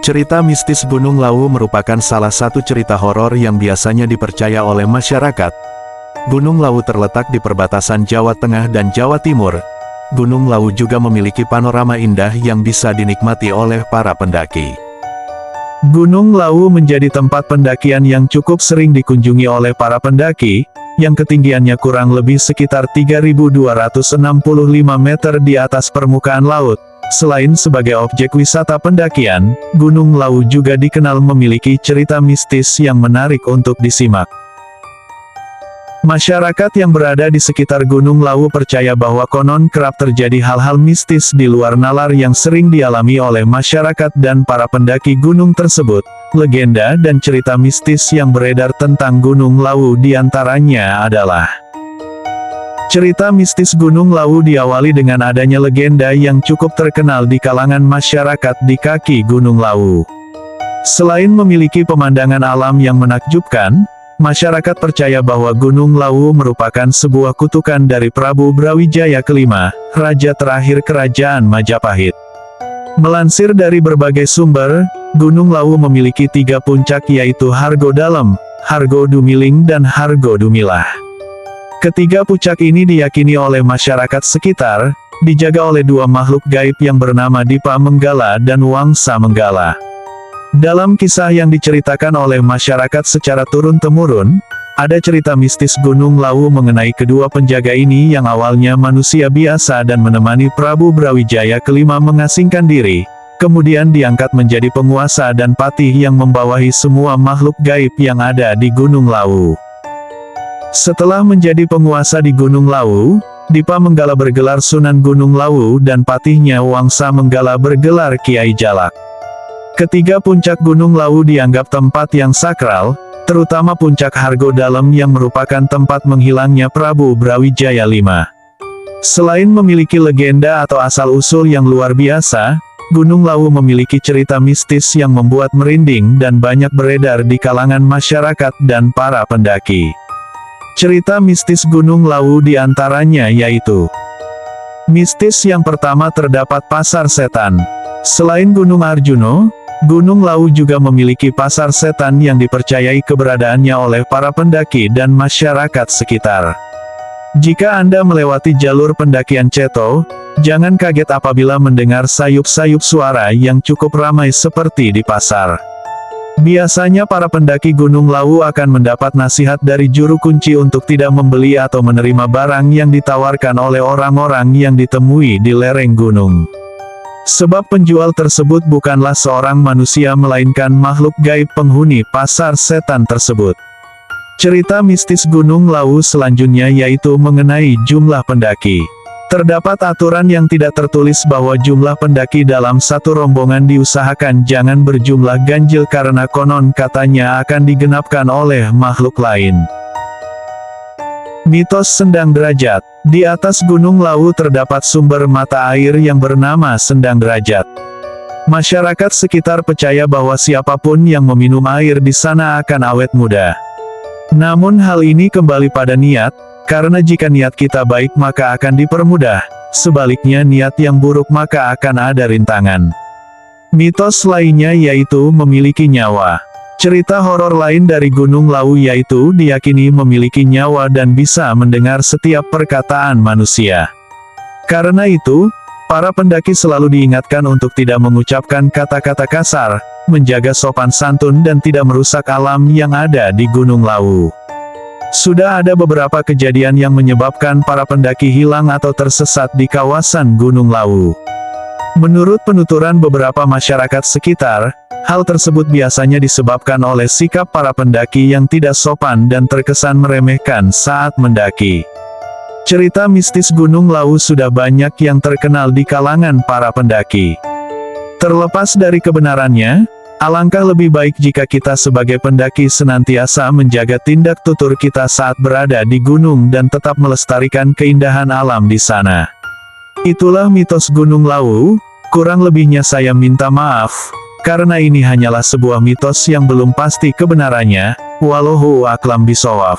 Cerita mistis Gunung Lawu merupakan salah satu cerita horor yang biasanya dipercaya oleh masyarakat. Gunung Lawu terletak di perbatasan Jawa Tengah dan Jawa Timur. Gunung Lawu juga memiliki panorama indah yang bisa dinikmati oleh para pendaki. Gunung Lawu menjadi tempat pendakian yang cukup sering dikunjungi oleh para pendaki, yang ketinggiannya kurang lebih sekitar 3.265 meter di atas permukaan laut. Selain sebagai objek wisata pendakian, Gunung Lawu juga dikenal memiliki cerita mistis yang menarik untuk disimak. Masyarakat yang berada di sekitar Gunung Lawu percaya bahwa konon kerap terjadi hal-hal mistis di luar nalar yang sering dialami oleh masyarakat dan para pendaki gunung tersebut. Legenda dan cerita mistis yang beredar tentang Gunung Lawu diantaranya adalah: cerita mistis Gunung Lawu diawali dengan adanya legenda yang cukup terkenal di kalangan masyarakat di kaki Gunung Lawu. Selain memiliki pemandangan alam yang menakjubkan, masyarakat percaya bahwa Gunung Lawu merupakan sebuah kutukan dari Prabu Brawijaya kelima, raja terakhir Kerajaan Majapahit. Melansir dari berbagai sumber, Gunung Lawu memiliki 3 puncak yaitu Hargo Dalem, Hargo Dumiling dan Hargo Dumilah. Ketiga puncak ini diyakini oleh masyarakat sekitar, dijaga oleh 2 makhluk gaib yang bernama Dipa Menggala dan Wangsa Menggala. Dalam kisah yang diceritakan oleh masyarakat secara turun-temurun, ada cerita mistis Gunung Lawu mengenai kedua penjaga ini yang awalnya manusia biasa dan menemani Prabu Brawijaya kelima mengasingkan diri, kemudian diangkat menjadi penguasa dan patih yang membawahi semua makhluk gaib yang ada di Gunung Lawu. Setelah menjadi penguasa di Gunung Lawu, Dipa Menggala bergelar Sunan Gunung Lawu dan patihnya Wangsa Menggala bergelar Kiai Jalak. Ketiga puncak Gunung Lawu dianggap tempat yang sakral, terutama puncak Hargo Dalem yang merupakan tempat menghilangnya Prabu Brawijaya V. Selain memiliki legenda atau asal-usul yang luar biasa, Gunung Lawu memiliki cerita mistis yang membuat merinding dan banyak beredar di kalangan masyarakat dan para pendaki. Cerita mistis Gunung Lawu diantaranya yaitu: mistis yang pertama terdapat pasar setan. Selain Gunung Arjuno, Gunung Lawu juga memiliki pasar setan yang dipercayai keberadaannya oleh para pendaki dan masyarakat sekitar. Jika Anda melewati jalur pendakian Ceto, jangan kaget apabila mendengar sayup-sayup suara yang cukup ramai seperti di pasar. Biasanya para pendaki Gunung Lawu akan mendapat nasihat dari juru kunci untuk tidak membeli atau menerima barang yang ditawarkan oleh orang-orang yang ditemui di lereng gunung. Sebab penjual tersebut bukanlah seorang manusia melainkan makhluk gaib penghuni pasar setan tersebut. Cerita mistis Gunung Lawu selanjutnya yaitu mengenai jumlah pendaki. Terdapat aturan yang tidak tertulis bahwa jumlah pendaki dalam satu rombongan diusahakan jangan berjumlah ganjil karena konon katanya akan digenapkan oleh makhluk lain. Mitos Sendang Derajat. Di atas Gunung Lawu terdapat sumber mata air yang bernama Sendang Derajat. Masyarakat sekitar percaya bahwa siapapun yang meminum air di sana akan awet muda. Namun hal ini kembali pada niat, karena jika niat kita baik maka akan dipermudah, sebaliknya niat yang buruk maka akan ada rintangan. Mitos lainnya yaitu memiliki nyawa. Cerita horor lain dari Gunung Lawu yaitu diyakini memiliki nyawa dan bisa mendengar setiap perkataan manusia. Karena itu, para pendaki selalu diingatkan untuk tidak mengucapkan kata-kata kasar, menjaga sopan santun dan tidak merusak alam yang ada di Gunung Lawu. Sudah ada beberapa kejadian yang menyebabkan para pendaki hilang atau tersesat di kawasan Gunung Lawu. Menurut penuturan beberapa masyarakat sekitar, hal tersebut biasanya disebabkan oleh sikap para pendaki yang tidak sopan dan terkesan meremehkan saat mendaki. Cerita mistis Gunung Lawu sudah banyak yang terkenal di kalangan para pendaki. Terlepas dari kebenarannya, alangkah lebih baik jika kita sebagai pendaki senantiasa menjaga tindak tutur kita saat berada di gunung dan tetap melestarikan keindahan alam di sana. Itulah mitos Gunung Lawu, kurang lebihnya saya minta maaf, karena ini hanyalah sebuah mitos yang belum pasti kebenarannya. Wallahu a'lam bishawab.